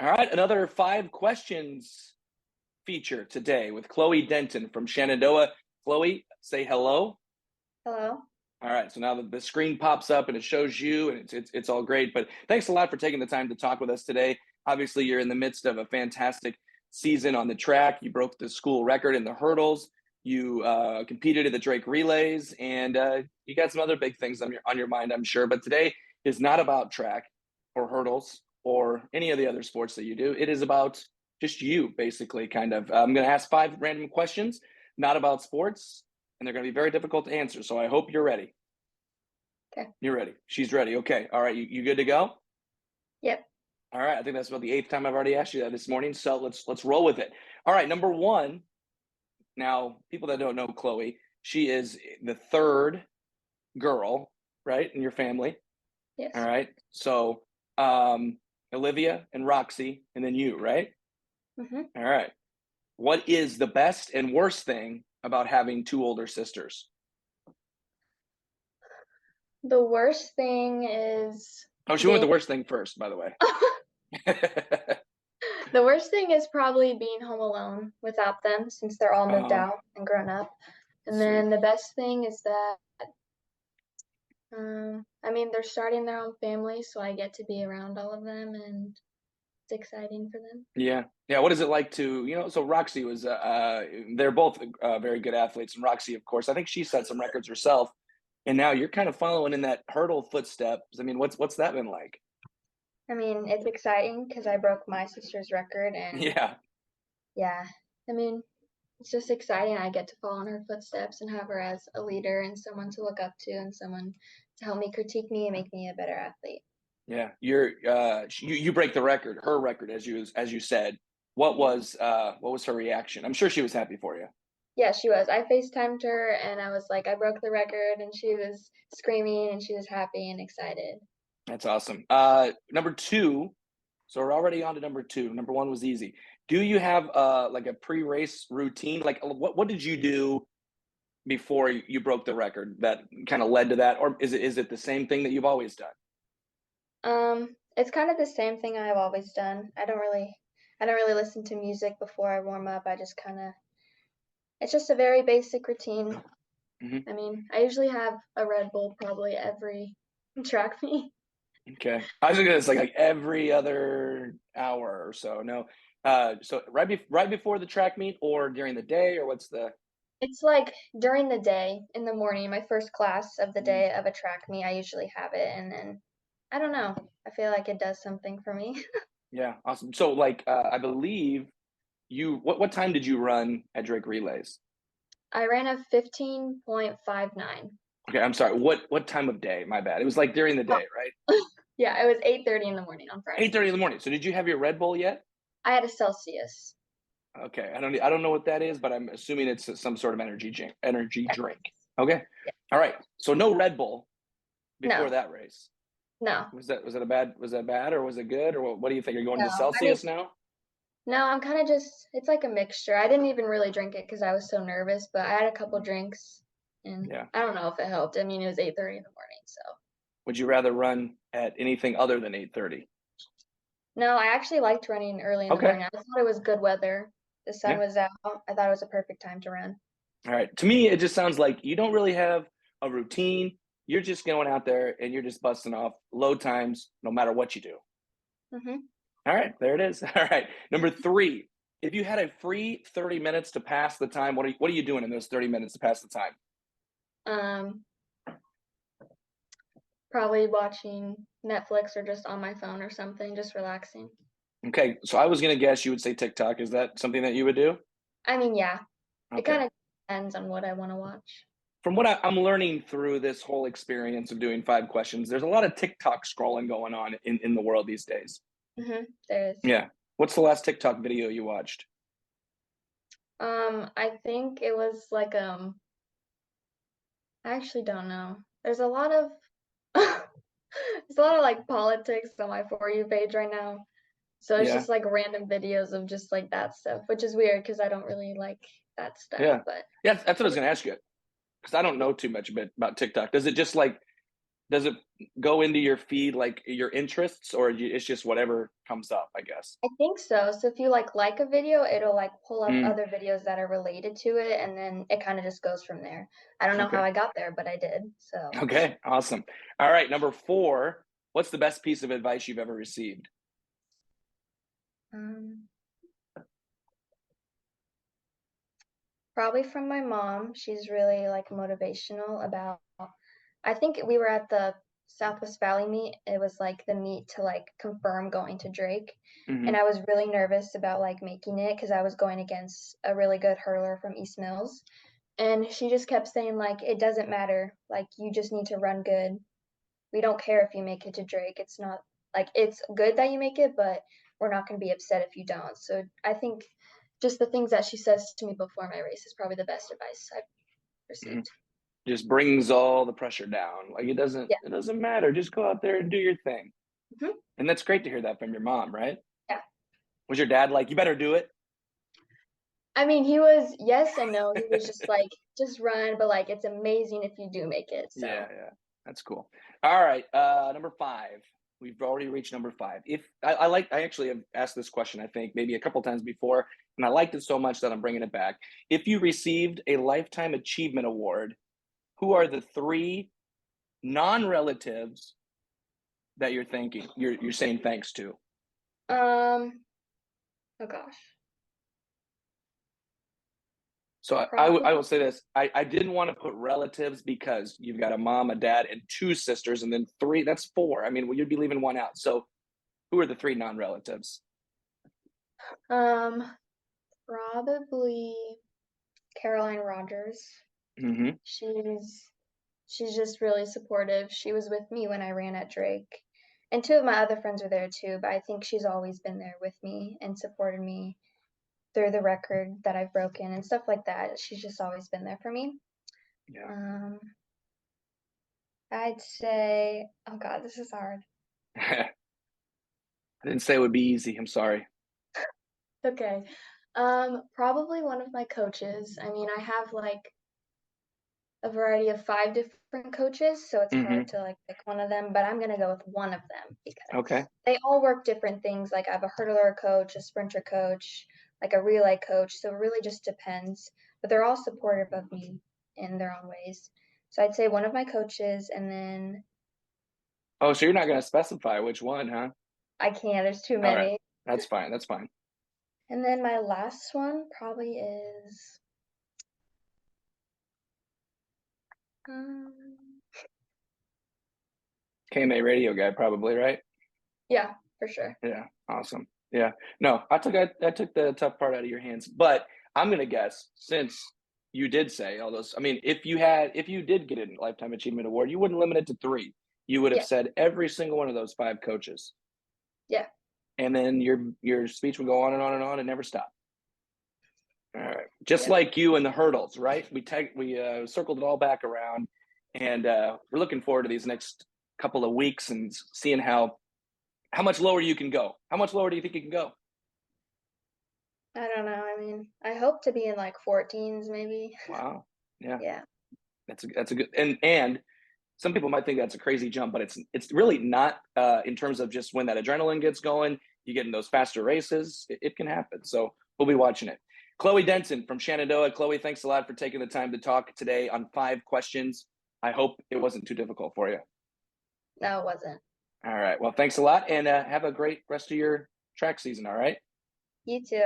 All right, another 5 questions feature today with Chloe Denton from Shenandoah. Chloe, say hello. Hello. All right, so now the screen pops up and it shows you, and it's all great. But thanks a lot for taking the time to talk with us today. Obviously, you're in the midst of a fantastic season on the track. You broke the school record in the hurdles. You competed at the Drake Relays, and you got some other big things on your mind, I'm sure. But today is not about track or hurdles or any of the other sports that you do. It is about just you, basically. Kind of. I'm going to ask 5 random questions, not about sports, and they're going to be very difficult to answer. So I hope you're ready. Okay. You're ready. She's ready. Okay. All right. You good to go? Yep. All right. I think that's about the 8th time I've already asked you that this morning. So let's roll with it. All right. Number one. Now, people that don't know Chloe, she is the third girl, right, in your family. All Yes. right. So Olivia and Roxy, and then you, right? hmm All right. What is the best and worst thing about having two older sisters? The worst thing is Oh, she went with being the worst thing first, by the way. the worst thing is probably being home alone without them since they're all moved Oh, out and grown up. And sweet. then the best thing is that I mean they're starting their own family, so I get to be around all of them and it's exciting for them. Yeah. Yeah. What is it like to, so Roxy was, they're both very good athletes. And Roxy, of course, I think she set some records herself. And now you're kind of following in that hurdle footsteps. I mean, what's that been like? I mean, it's exciting because I broke my sister's record and Yeah. yeah, I mean, it's just exciting. I get to follow in her footsteps and have her as a leader and someone to look up to and someone to help me critique me and make me a better athlete. Yeah. You break the record, her record, as you said. Yeah. What was her reaction? I'm sure she was happy for you. Yeah, she was. I FaceTimed her and I was like, I broke the record and she was screaming and she was happy and excited. That's awesome. Number two. So we're already on to number two. Number one was easy. Do you have like a pre-race routine? Like what did you do before you broke the record that kind of led to that, or is it the same thing that you've always done? It's kind of the same thing I've always done. I don't really listen to music before I warm up. I just kind of it's just a very basic routine. Hmm. I mean, I usually have a Red Bull probably every track meet. Okay, I was gonna say like every other hour or so. No, so right before the track meet, or during the day, or what's the? It's like during the day, in the morning, my first class of the Mhm. day of a track meet, I usually have it, and then I don't know. I feel like it does something for me. Yeah, awesome. So like, I believe what time did you run at Drake Relays? I ran a 15.59. Okay, I'm sorry. What time of day? My bad. It was like during the day, right? Yeah, it was 8:30 in the morning on Friday. 8:30 in the morning. So did you have your Red Bull yet? I had a Celsius. Okay, I don't know what that is, but I'm assuming it's some sort of energy drink. Energy drink. Okay. Yeah. All right. So no Red Bull before No, that race. no, Was that bad or was it good, or what do you think? Are you going no. to I mean, Celsius now? no, I'm kind of just, it's like a mixture. I didn't even really drink it because I was so nervous, but I had a couple drinks and Yeah. I don't know if it helped. I mean, it was 8:30 in the morning, so. Would you rather run at anything other than 8:30? No, I actually liked running early in the Okay. morning. I thought it was good weather. The sun Yeah. was out. I thought it was a perfect time to run. All right. To me, it just sounds like you don't really have a routine. You're just going out there and you're just busting off load times no matter what you do. hmm All right, there it is. All right. Number three, if you had a free 30 minutes to pass the time, what are you doing in those 30 minutes to pass the time? Um, Probably watching Netflix or just on my phone or something, just relaxing. Okay, so I was gonna guess you would say TikTok. Is that something that you would do? I mean, yeah, it Okay. kind of depends on what I want to watch. From what I'm learning through this whole experience of doing 5 questions, there's a lot of TikTok scrolling going on in the world these days. There is. Yeah. What's the last TikTok video you watched? I think it was like I actually don't know. There's a lot of there's a lot of like politics on my For You page right now. So it's Yeah. just like random videos of just like that stuff, which is weird because I don't really like that stuff. Yeah. But Yeah, that's what I I was just, gonna ask you because I don't know too much about TikTok. Does it just like Does it go into your feed like your interests, or it's just whatever comes up, I guess? I think so. So if you like a video, it'll like pull up Mm, other videos that are related to it, and then it kind of just goes from there. I don't know how okay. I got there, but I did. So, Okay. Awesome. All right. Number four. What's the best piece of advice you've ever received? um, probably from my mom. She's really like motivational about. I think we were at the Southwest Valley meet. It was like the meet to like confirm going to Drake. And Hmm. I was really nervous about like making it because I was going against a really good hurler from East Mills. And she just kept saying like it doesn't matter. Like you just need to run good. We don't care if you make it to Drake. It's not like it's good that you make it, but we're not going to be upset if you don't. So I think just the things that she says to me before my race is probably the best advice I've Hmm. received. Just brings all the pressure down. Like Yeah. it doesn't matter. Just go out there and do your thing. Hmm. And that's great to hear that from your mom, right? Yeah. Was your dad like, you better do it? I mean, he was yes and no. He was just like, just run, but like it's amazing if you do make it. Yeah, So yeah. That's cool. All right. Number five. We've already reached number five. If I actually have asked this question, I think maybe a couple times before, and I liked it so much that I'm bringing it back. If you received a lifetime achievement award, who are the three non-relatives that you're saying thanks to? um oh gosh. So I Probably will say this. I didn't want to put relatives because you've got a mom, a dad, and two sisters, and then three. That's four. I mean, well, you'd be leaving one out. So who are the three non-relatives? um probably Caroline Rogers. Mm-hmm. She's she's just really supportive. She was with me when I ran at Drake. And two of my other friends are there too, but I think she's always been there with me and supported me through the record that I've broken and stuff like that. She's just always been there for me. Yeah. Um, I'd say, oh God, this is hard. I didn't say it would be easy. I'm sorry. Okay. Probably one of my coaches. I mean, I have like a variety of 5 different coaches, so it's hard Mm-hmm. to like pick one of them, but I'm gonna go with one of them Okay. because they all work different things. Like I have a hurdler coach, a sprinter coach, like a relay coach, so it really just depends. But they're all supportive of me in their own ways. So I'd say one of my coaches, and then Oh, so you're not going to specify which one, huh? I can't, there's too All right. many. That's fine. That's fine. And then my last one probably is, um, KMA radio guy, probably, right? yeah, for sure. Yeah. Awesome. Yeah. No, I took the tough part out of your hands, but I'm going to guess since you did say all those. I mean, if you did get a lifetime achievement award, you wouldn't limit it to three. You would have Yeah, said every single one of those five coaches, yeah, and then your speech would go on and on and on and never stop. All right. Just yep. like you and the hurdles, right? We circled it all back around, and we're looking forward to these next couple of weeks and seeing how much lower you can go. How much lower do you think you can go? I don't know. I mean, I hope to be in like 14s maybe. Wow. Yeah, Yeah. that's a good and some people might think that's a crazy jump, but it's really not in terms of just when that adrenaline gets going, you get in those faster races, it can happen. So we'll be watching it. Chloe Denton from Shenandoah. Chloe, thanks a lot for taking the time to talk today on five questions. I hope it wasn't too difficult for you. No, it wasn't. All right. Well, thanks a lot and have a great rest of your track season. All right. You too.